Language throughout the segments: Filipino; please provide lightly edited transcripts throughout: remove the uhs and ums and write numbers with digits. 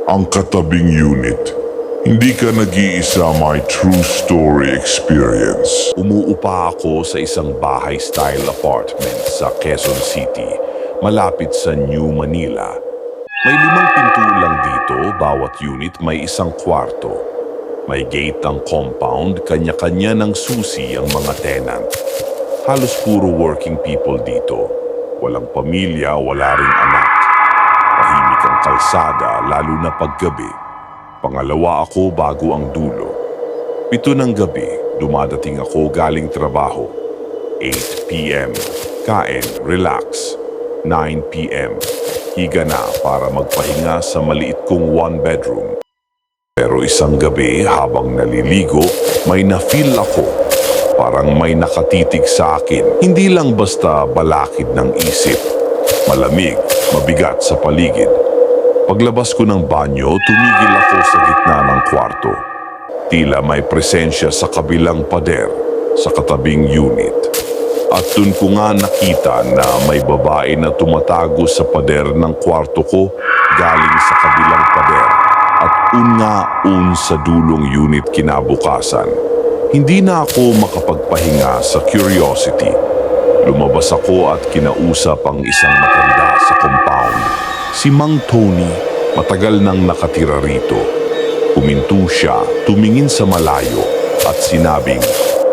ang katabing unit. Hindi ka nag-iisa, my true story experience. Umuupa ako sa isang bahay-style apartment sa Quezon City, malapit sa New Manila. May 5 pinto lang dito, bawat unit may isang kwarto. May gate ang compound, kanya-kanya ng susi ang mga tenant. Halos puro working people dito. Walang pamilya, wala ring anak. Tahimik ang kalsada, lalo na paggabi. Pangalawa ako bago ang dulo. 7 ng gabi, dumadating ako galing trabaho. 8 p.m. Kain, relax. 9 p.m. Higa na para magpahinga sa maliit kong 1-bedroom. Pero isang gabi habang naliligo, may na-feel ako. Parang may nakatitig sa akin. Hindi lang basta balakid ng isip. Malamig, mabigat sa paligid. Paglabas ko ng banyo, tumigil ako sa gitna ng kwarto. Tila may presensya sa kabilang pader, sa katabing unit. At dun ko nga nakita na may babae na tumatago sa pader ng kwarto ko galing sa kabilang pader. At un sa dulong unit kinabukasan. Hindi na ako makapagpahinga sa curiosity. Lumabas ako at kinausap ang isang matanda sa compound. Si Mang Tony, matagal nang nakatira rito. Huminto siya, tumingin sa malayo at sinabing,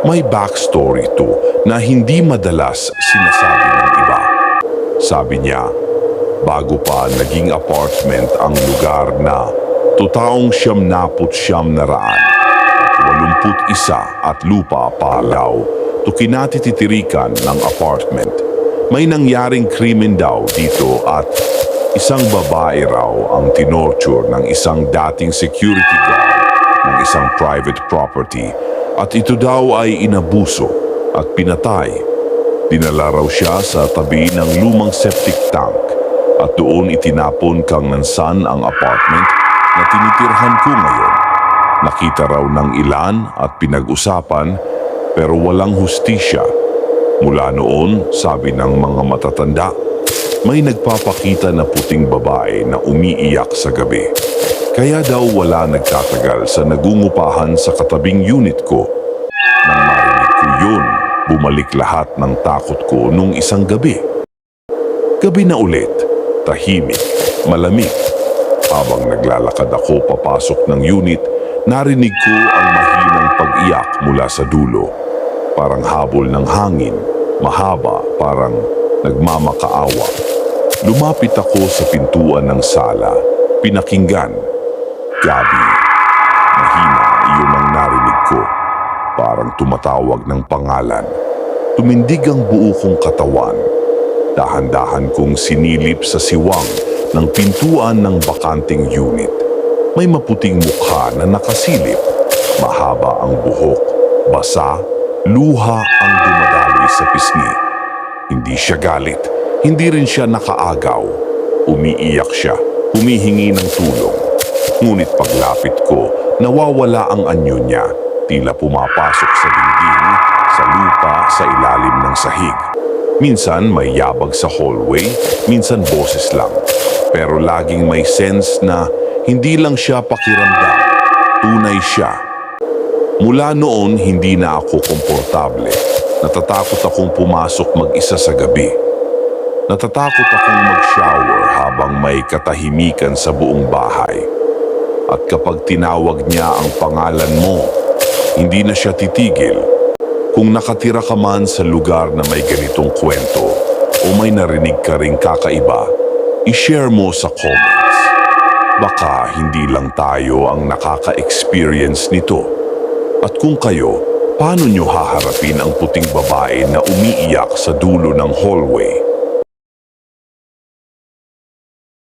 may backstory to na hindi madalas sinasabi ng iba. Sabi niya, bago pa naging apartment ang lugar na totaong 99 at 81 at lupa palaw to kinatitirikan ng apartment. May nangyaring krimen daw dito at isang babae raw ang tinorture ng isang dating security guard ng isang private property at ito daw ay inabuso at pinatay. Dinala raw siya sa tabi ng lumang septic tank at doon itinapon kang nansan ang apartment na tinitirhan ko ngayon. Nakita raw ng ilan at pinag-usapan pero walang hustisya. Mula noon, sabi ng mga matatanda, may nagpapakita na puting babae na umiiyak sa gabi. Kaya daw wala nagtatagal sa nagungupahan sa katabing unit ko. Nang marinig ko yun, bumalik lahat ng takot ko nung isang gabi. Gabi na ulit, tahimik, malamig. Habang naglalakad ako papasok ng unit, narinig ko ang mahinang pag-iyak mula sa dulo. Parang habol ng hangin, mahaba, parang nagmamakaawa. Lumapit ako sa pintuan ng sala, pinakinggan. Gabi, mahina, iyon ang narinig ko. Parang tumatawag ng pangalan. Tumindig ang buo kong katawan. Dahan-dahan kong sinilip sa siwang ng pintuan ng bakanting unit. May maputing mukha na nakasilip. Mahaba ang buhok, basa, luha ang dumadaloy sa pisngi. Hindi siya galit, hindi rin siya nakaagaw. Umiiyak siya, humihingi ng tulong. Ngunit paglapit ko, nawawala ang anyo niya. Tila pumapasok sa dingding, sa lupa, sa ilalim ng sahig. Minsan may yabag sa hallway, minsan boses lang. Pero laging may sense na hindi lang siya pakiramdam, tunay siya. Mula noon, hindi na ako komportable. Natatakot akong pumasok mag-isa sa gabi. Natatakot akong mag-shower habang may katahimikan sa buong bahay. At kapag tinawag niya ang pangalan mo, hindi na siya titigil. Kung nakatira ka man sa lugar na may ganitong kwento o may narinig ka ring kakaiba, i-share mo sa comments. Baka hindi lang tayo ang nakaka-experience nito. At kung kayo, paano nyo haharapin ang puting babae na umiiyak sa dulo ng hallway?